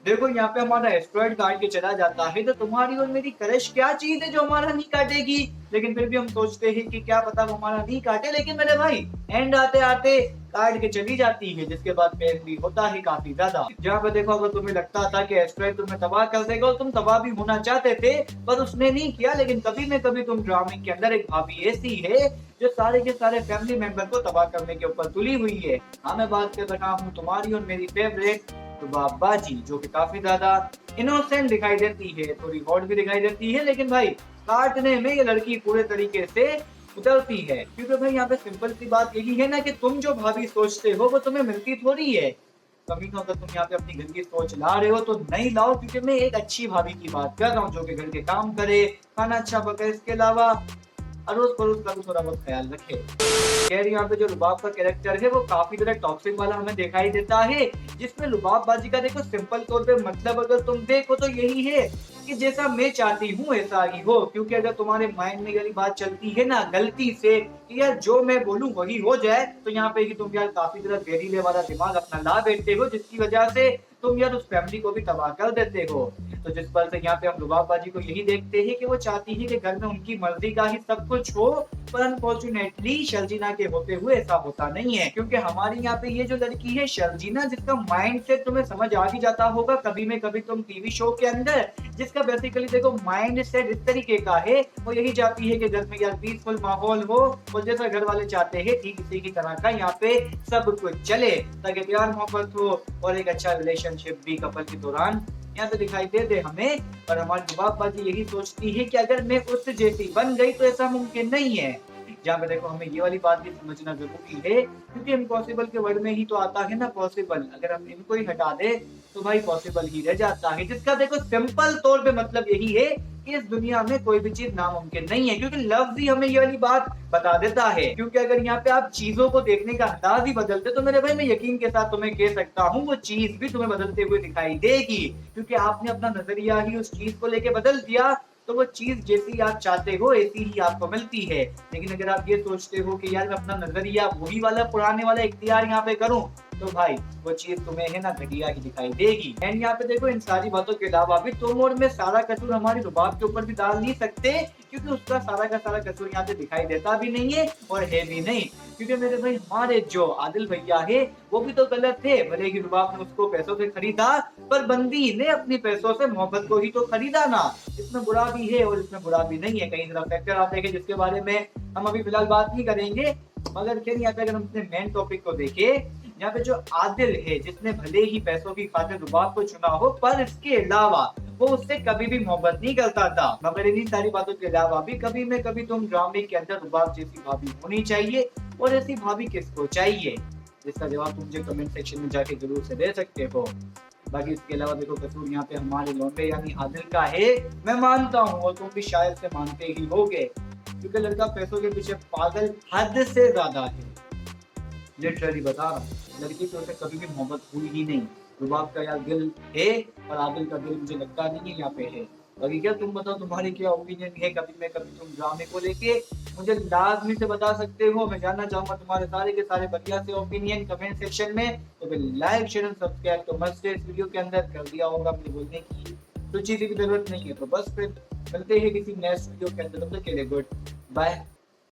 देखो यहाँ पे हमारा एस्ट्रॉइड काट के चला जाता है, तो तुम्हारी और मेरी क्रश क्या चीज है जो हमारा नहीं काटेगी। लेकिन फिर भी हम सोचते हैं कि क्या पता वो हमारा नहीं काटे, लेकिन मेरे भाई एंड आते आते काट के चली जाती है, जिसके बाद प्यार भी होता है काफी ज्यादा। जहाँ पे देखो अगर तुम्हें लगता था कि एस्ट्रॉइड तुम्हें तबाह कर देगा और तुम तबाह भी होना चाहते थे, पर उसने नहीं किया। लेकिन कभी न कभी तुम ड्रामे के अंदर एक भाभी ऐसी है जो सारे के सारे फैमिली मेंबर को तबाह करने के ऊपर तुली हुई है। हाँ, मैं बात कर रहा हूँ तुम्हारी और मेरी फेवरेट रुबाब बाजी, जो कि काफी ज्यादा इनोसेंट दिखाई देती है, थोड़ी हॉट भी दिखाई देती है, लेकिन भाई काटने में ये लड़की पूरे तरीके से उतरती है। क्योंकि भाई यहाँ पे सिंपल सी बात यही है ना कि तुम जो भाभी सोचते हो वो तुम्हें मिलती थोड़ी है। कभी तो अगर तुम यहाँ पे अपनी घर की सोच ला रहे हो तो नहीं लाओ, क्योंकि मैं एक अच्छी भाभी की बात कर रहा हूँ जो कि घर के काम करे, खाना अच्छा पकाए, इसके अलावा अड़ोस पड़ोस का भी थोड़ा बहुत ख्याल रखे। खैर यहाँ पे जो रुबाब का कैरेक्टर है वो काफी ज्यादा टॉक्सिक वाला हमें दिखाई देता है, जिसमें रुबाब बाजी का देखो सिंपल तौर पे मतलब अगर तुम देखो तो यही है कि जैसा मैं चाहती हूँ ऐसा ही हो। क्योंकि अगर तुम्हारे माइंड में यही बात चलती है ना गलती से कि यार जो मैं बोलूँ वही हो जाए, तो यहाँ पे ही तुम यार काफी ज्यादा जहरीले वाला दिमाग अपना ला बैठते हो, जिसकी वजह से तुम यार उस फैमिली को भी तबाह कर देते हो। तो जिस पल से यहाँ पे हम रुबाब बाजी को यही देखते हैं कि वो चाहती है कि घर में उनकी मर्जी का ही सब कुछ हो, पर अनफॉर्चुनेटली शर्जीना के होते हुए ऐसा होता नहीं है। क्योंकि हमारी यहाँ पे ये जो लड़की है शर्जीना, जिसका माइंड सेट तुम्हें समझ आ ही जाता होगा कभी में कभी तुम टीवी शो के अंदर, जिसका बेसिकली देखो माइंड सेट इस तरीके का है, वो यही चाहती है कि घर में यार पीसफुल माहौल हो और जैसा घर वाले चाहते हैं ठीक इसी की तरह का यहाँ पे सब कुछ चले, ताकि प्यार मोहब्बत हो और एक अच्छा रिलेशनशिप भी कपल के दौरान यहाँ पे दिखाई दे दे हमें। पर हमारी रुबाब बाजी यही सोचती है कि अगर मैं उस जैसी बन गई तो ऐसा मुमकिन नहीं है। जहाँ पे देखो हमें ये वाली बात भी समझना जरूरी है, क्योंकि इम्पॉसिबल के वर्ड में ही तो आता है ना पॉसिबल। अगर हम इनको ही हटा दे तो भाई पॉसिबल ही रह जाता है, जिसका देखो सिंपल तौर पे मतलब यही है कि इस दुनिया में कोई भी चीज नामुमकिन नहीं है। क्योंकि लफ्ज ही हमें ये वाली बात बता देता है। क्योंकि अगर यहाँ पे आप चीजों को देखने का अंदाज ही बदलते तो मेरे भाई मैं यकीन के साथ तुम्हें कह सकता हूँ वो चीज भी तुम्हें बदलते हुए दिखाई देगी। क्योंकि आपने अपना नजरिया ही उस चीज को लेके बदल दिया, तो वो चीज जैसी आप चाहते हो ऐसी ही आपको मिलती है। लेकिन अगर आप ये सोचते हो कि यार मैं अपना नजरिया वही वाला पुराने वाला इख्तियार यहाँ पे करूं, तो भाई वो चीज तुम्हें है ना घटिया ही दिखाई देगी। एंड यहाँ पे देखो इन सारी बातों के अलावा भी तुम और मैं सारा कसूर हमारी रुबाब के ऊपर भी डाल नहीं सकते, क्योंकि उसका सारा का सारा कसूर यहाँ पे दिखाई देता भी नहीं है और है भी नहीं। क्योंकि मेरे भाई हमारे जो आदिल भैया है वो भी तो गलत थे, भले ही रुबाब ने उसको पैसों से खरीदा, पर बंदी ने अपनी पैसों से मोहब्बत को ही तो खरीदा ना। इसमें बुरा भी है और इसमें बुरा भी नहीं है, कई तरह फैक्टर आते हैं जिसके बारे में हम अभी फिलहाल बात नहीं करेंगे। मगर फिर यहाँ पे अगर हम अपने मेन टॉपिक को देखें, यहाँ पे जो आदिल है जिसने भले ही पैसों की खातिर रुबाब को चुना हो, पर इसके अलावा वो उससे कभी भी मोहब्बत नहीं करता था। मगर इन्हीं सारी बातों के अलावा भी कभी में कभी तुम ड्रामे के अंदर रुबाब जैसी भाभी होनी चाहिए, और ऐसी भाभी किसको चाहिए, इसका जवाब तुम मुझे कमेंट सेक्शन में जाके जरूर से दे सकते हो। बाकी इसके अलावा देखो कसूर यहाँ पे हमारे लौंडे यानी आदिल का है, मैं मानता हूँ और तुम भी शायद से मानते ही होगे, क्योंकि लड़का पैसों के पीछे पागल हद से ज्यादा है। लिटरली बता रहा हूँ, लड़की तो उसे कभी भी मोहब्बत हुई ही नहीं। रुबाब का यार दिल है और आदिल का दिल मुझे लगता नहीं है यहाँ पे है। बाकी क्या तुम बताओ, तुम्हारी क्या ओपिनियन है कभी में कभी तुम ड्रामे को लेके, मुझे लाजमी से बता सकते हो। मैं जानना चाहूंगा तुम्हारे सारे के सारे बढ़िया से ओपिनियन कमेंट सेक्शन में। तो फिर लाइक शेयर एंड सब्सक्राइब तो मस्ट है, इस वीडियो के अंदर कर दिया होगा, अपने बोलने की तो चीज़ की जरूरत नहीं है। तो बस फिर मिलते हैं किसी नेक्स्ट वीडियो के अंदर, तब तक के लिए गुड बाय।